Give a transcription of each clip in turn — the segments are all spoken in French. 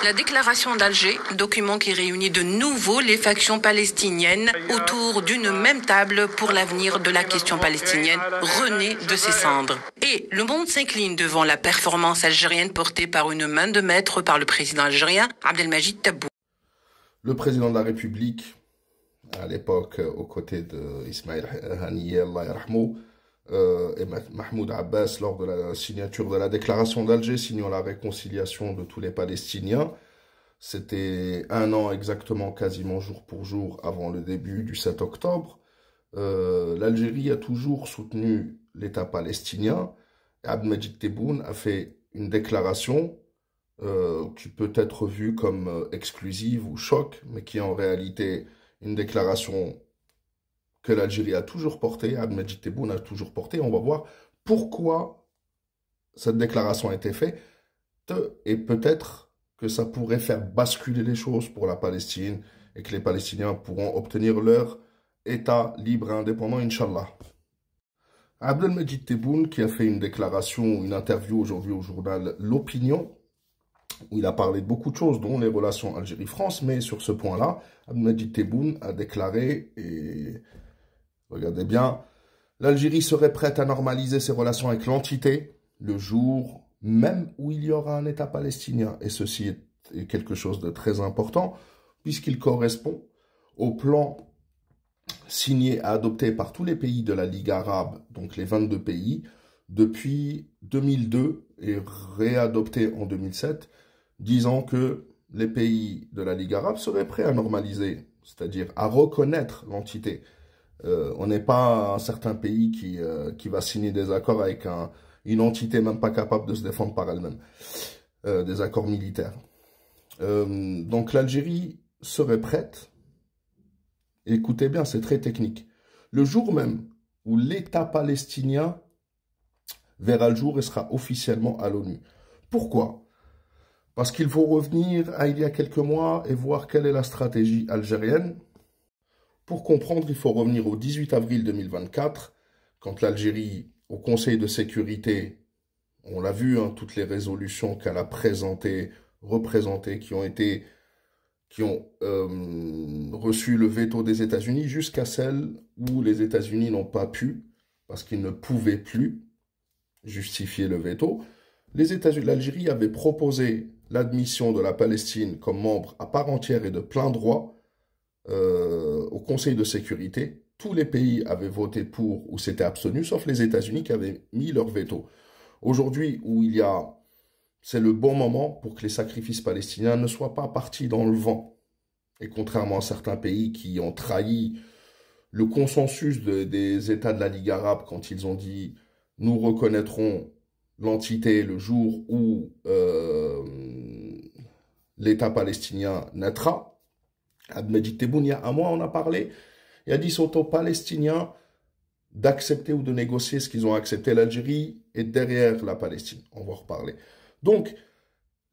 La déclaration d'Alger, document qui réunit de nouveau les factions palestiniennes autour d'une même table pour l'avenir de la question palestinienne, renaît de ses cendres. Et le monde s'incline devant la performance algérienne portée par une main de maître par le président algérien Abdelmajid Tebboune. Le président de la République, à l'époque, aux côtés d'Ismaël Haniyeh, Allah yarhamou, et Mahmoud Abbas, lors de la signature de la déclaration d'Alger, signant la réconciliation de tous les Palestiniens. C'était un an exactement, quasiment jour pour jour, avant le début du 7 octobre. L'Algérie a toujours soutenu l'État palestinien. Abdelmajid Tebboune a fait une déclaration qui peut être vue comme exclusive ou choc, mais qui est en réalité une déclaration que l'Algérie a toujours portée, Abdelmajid Tebboune a toujours portée. On va voir pourquoi cette déclaration a été faite et peut-être que ça pourrait faire basculer les choses pour la Palestine et que les Palestiniens pourront obtenir leur État libre et indépendant, Inch'Allah. Abdelmajid Tebboune qui a fait une déclaration, une interview aujourd'hui au journal L'Opinion, où il a parlé de beaucoup de choses, dont les relations Algérie-France, mais sur ce point-là, Abdelmajid Tebboune a déclaré, et regardez bien, l'Algérie serait prête à normaliser ses relations avec l'entité le jour même où il y aura un État palestinien. Et ceci est quelque chose de très important, puisqu'il correspond au plan signé et adopté par tous les pays de la Ligue arabe, donc les 22 pays, depuis 2002 et réadopté en 2007, disant que les pays de la Ligue arabe seraient prêts à normaliser, c'est-à-dire à reconnaître l'entité. On n'est pas un certain pays qui va signer des accords avec une entité même pas capable de se défendre par elle-même, des accords militaires. Donc l'Algérie serait prête, écoutez bien, c'est très technique, le jour même où l'État palestinien verra le jour et sera officiellement à l'ONU. Pourquoi? Parce qu'il faut revenir à il y a quelques mois et voir quelle est la stratégie algérienne. Pour comprendre, il faut revenir au 18 avril 2024, quand l'Algérie, au Conseil de sécurité, on l'a vu, hein, toutes les résolutions qu'elle a présentées, représentées, qui ont reçu le veto des États-Unis, jusqu'à celles où les États-Unis n'ont pas pu, parce qu'ils ne pouvaient plus justifier le veto. L'Algérie avait proposé l'admission de la Palestine comme membre à part entière et de plein droit au Conseil de sécurité. Tous les pays avaient voté pour ou s'étaient abstenus, sauf les États-Unis qui avaient mis leur veto. Aujourd'hui, c'est le bon moment pour que les sacrifices palestiniens ne soient pas partis dans le vent. Et contrairement à certains pays qui ont trahi le consensus des États de la Ligue arabe quand ils ont dit « nous reconnaîtrons l'entité le jour où l'État palestinien naîtra », Abdelmajid Tebboune, il y a un mois, on a parlé, il a dit c'est aux Palestiniens d'accepter ou de négocier ce qu'ils ont accepté. L'Algérie est derrière la Palestine, on va en reparler. Donc,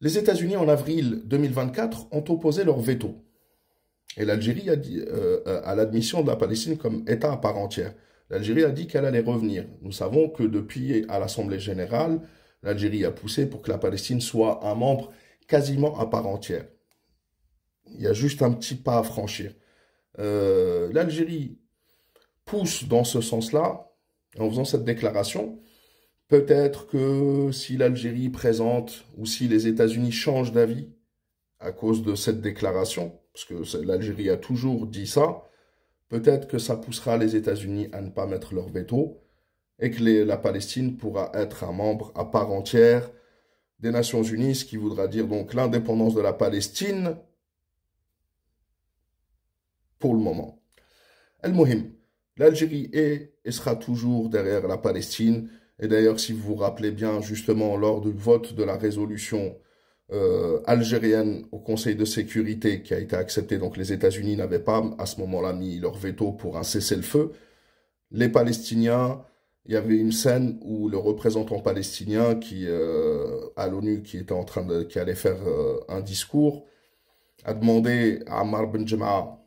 les États-Unis, en avril 2024, ont opposé leur veto. Et l'Algérie a dit à l'admission de la Palestine comme État à part entière. L'Algérie a dit qu'elle allait revenir. Nous savons que depuis à l'Assemblée générale, l'Algérie a poussé pour que la Palestine soit un membre quasiment à part entière. Il y a juste un petit pas à franchir. L'Algérie pousse dans ce sens-là, en faisant cette déclaration. Peut-être que si l'Algérie présente ou si les États-Unis changent d'avis à cause de cette déclaration, parce que l'Algérie a toujours dit ça, peut-être que ça poussera les États-Unis à ne pas mettre leur veto et que la Palestine pourra être un membre à part entière des Nations Unies, ce qui voudra dire donc l'indépendance de la Palestine pour le moment. Al-Muhim, l'Algérie est et sera toujours derrière la Palestine. Et d'ailleurs, si vous vous rappelez bien, justement, lors du vote de la résolution algérienne au Conseil de sécurité qui a été acceptée, donc les États-Unis n'avaient pas à ce moment-là mis leur veto pour un cessez-le-feu. Les Palestiniens, il y avait une scène où le représentant palestinien à l'ONU qui allait faire un discours a demandé à Ammar Ben Jemaah,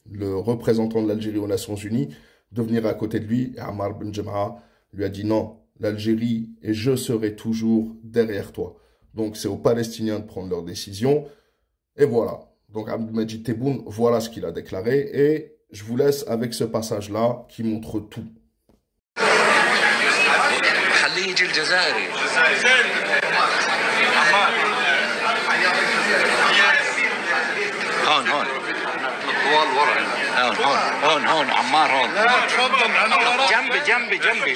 le représentant de l'Algérie aux Nations Unies, de venir à côté de lui. Et Ammar Ben Jemaah lui a dit non, l'Algérie et je serai toujours derrière toi. Donc c'est aux Palestiniens de prendre leurs décisions. Et voilà. Donc Abdelmajid Tebboune, voilà ce qu'il a déclaré. Et je vous laisse avec ce passage-là qui montre tout. هون هون طوال ورا هون عمار هون جنبي